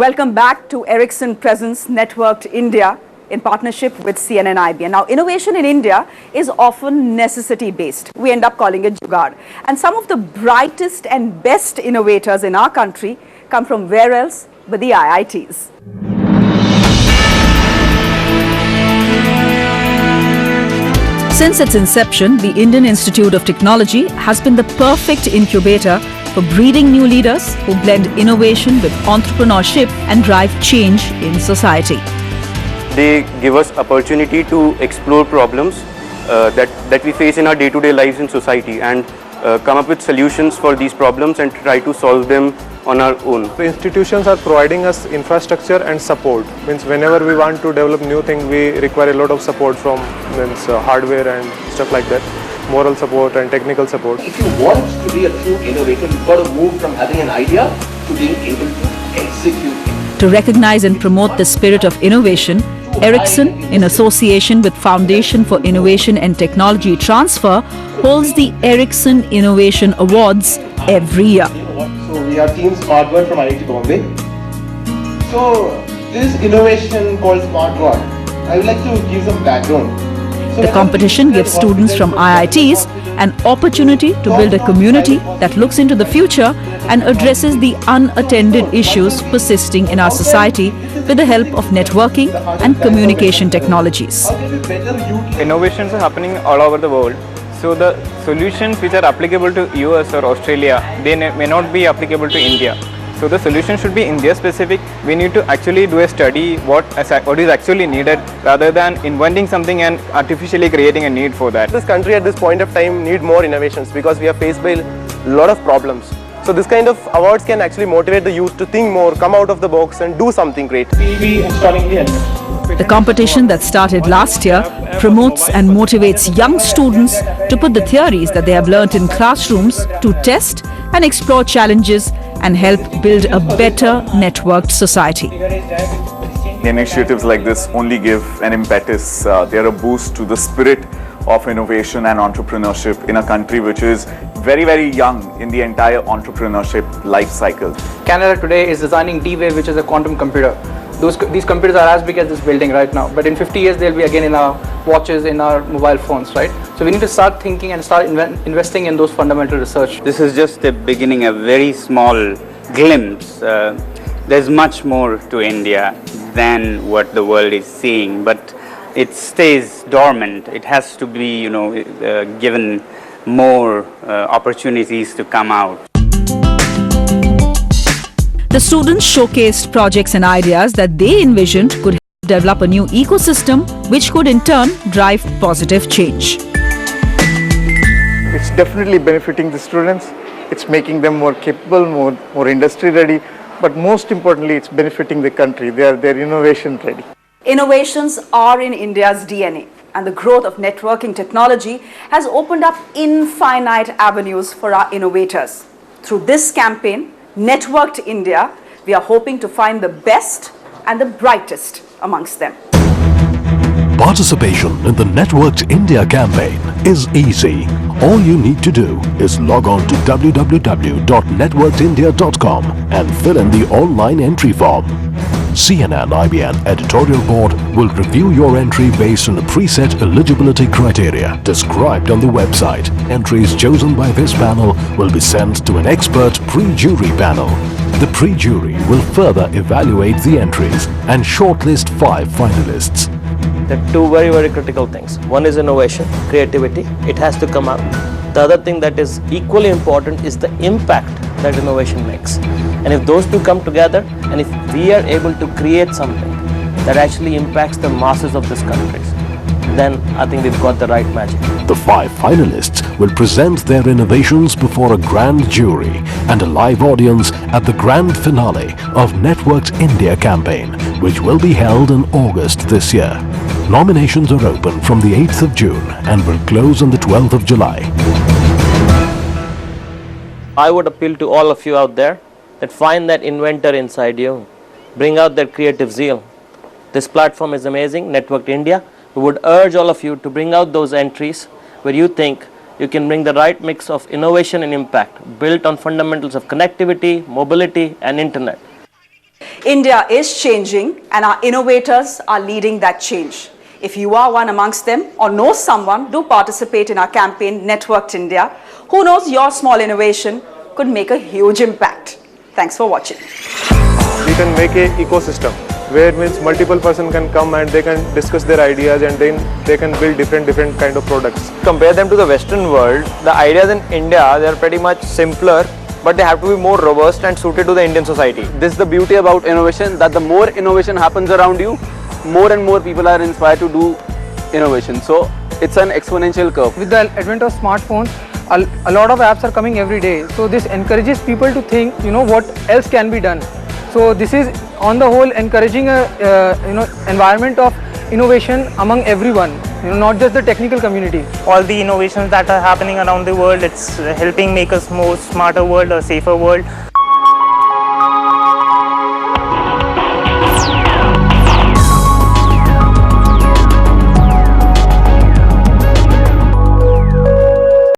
Welcome back to Erricson Presence Networked India in partnership with CNN IBN. Now, innovation in India is often necessity-based. We end up calling it jugaad. And some of the brightest and best innovators in our country come from where else but the IITs. Since its inception, the Indian Institute of Technology has been the perfect incubator for breeding new leaders who blend innovation with entrepreneurship and drive change in society. They give us opportunity to explore problems that we face in our day-to-day lives in society and come up with solutions for these problems and try to solve them on our own. The institutions are providing us infrastructure and support. Means whenever we want to develop new thing, we require a lot of support from hardware and stuff like that, moral support and technical support. If you want to be a true innovator, you've got to move from having an idea to being able to execute it. To recognize and promote the spirit of innovation, Erricson, in association with Foundation for Innovation and Technology Transfer, holds the Erricson Innovation Awards every year. So we are Team Smart World from IIT Bombay. So this innovation called Smart World, I would like to give some background. The competition gives students from IITs an opportunity to build a community that looks into the future and addresses the unattended issues persisting in our society with the help of networking and communication technologies. Innovations are happening all over the world. So the solutions which are applicable to US or Australia, they may not be applicable to India. So the solution should be India specific. We need to actually do a study what is actually needed rather than inventing something and artificially creating a need for that. This country at this point of time need more innovations because we are faced by a lot of problems. So this kind of awards can actually motivate the youth to think more, come out of the box and do something great. We'll be installing here. The competition that started last year promotes and motivates young students to put the theories that they have learnt in classrooms to test and explore challenges and help build a better networked society. Initiatives like this only give an impetus, they're a boost to the spirit of innovation and entrepreneurship in a country which is very, very young in the entire entrepreneurship life cycle. Canada today is designing D-Wave, which is a quantum computer. These computers are as big as this building right now, but in 50 years they'll be again in our watches, in our mobile phones, right? So we need to start thinking and start investing in those fundamental research. This is just the beginning, a very small glimpse. There's much more to India than what the world is seeing, but it stays dormant. It has to be, given more opportunities to come out. The students showcased projects and ideas that they envisioned could develop a new ecosystem which could in turn drive positive change. It's definitely benefiting the students. It's making them more capable, more industry ready, but most importantly, it's benefiting the country. They're innovation ready. Innovations are in India's DNA, and the growth of networking technology has opened up infinite avenues for our innovators. Through this campaign, Networked India, we are hoping to find the best and the brightest amongst them. Participation in the Networked India campaign is easy. All you need to do is log on to www.networkedindia.com and fill in the online entry form. CNN IBN editorial board will review your entry based on a preset eligibility criteria described on the website. Entries chosen by this panel will be sent to an expert pre-jury panel. The pre-jury will further evaluate the entries and shortlist 5 finalists. There are two very, very critical things. One is innovation, creativity. It has to come out. The other thing that is equally important is the impact that innovation makes. And if those two come together, and if we are able to create something that actually impacts the masses of this country, then I think we've got the right magic. The 5 finalists will present their innovations before a grand jury and a live audience at the grand finale of Networked India campaign, which will be held in August this year. Nominations are open from the 8th of June and will close on the 12th of July. I would appeal to all of you out there that find that inventor inside you. Bring out that creative zeal. This platform is amazing, Networked India. We would urge all of you to bring out those entries where you think you can bring the right mix of innovation and impact built on fundamentals of connectivity, mobility and internet. India is changing and our innovators are leading that change. If you are one amongst them or know someone, do participate in our campaign Networked India. Who knows, your small innovation could make a huge impact. Thanks for watching. We can make an ecosystem where means multiple person can come and they can discuss their ideas and then they can build different kind of products. Compare them to the Western world, the ideas in India, they are pretty much simpler, but they have to be more robust and suited to the Indian society. This is the beauty about innovation, that the more innovation happens around you, more and more people are inspired to do innovation. So it's an exponential curve. With the advent of smartphones, a lot of apps are coming every day. So this encourages people to think, what else can be done. So this is on the whole encouraging a environment of innovation among everyone, not just the technical community. All the innovations that are happening around the world, it's helping make us more smarter world, a safer world.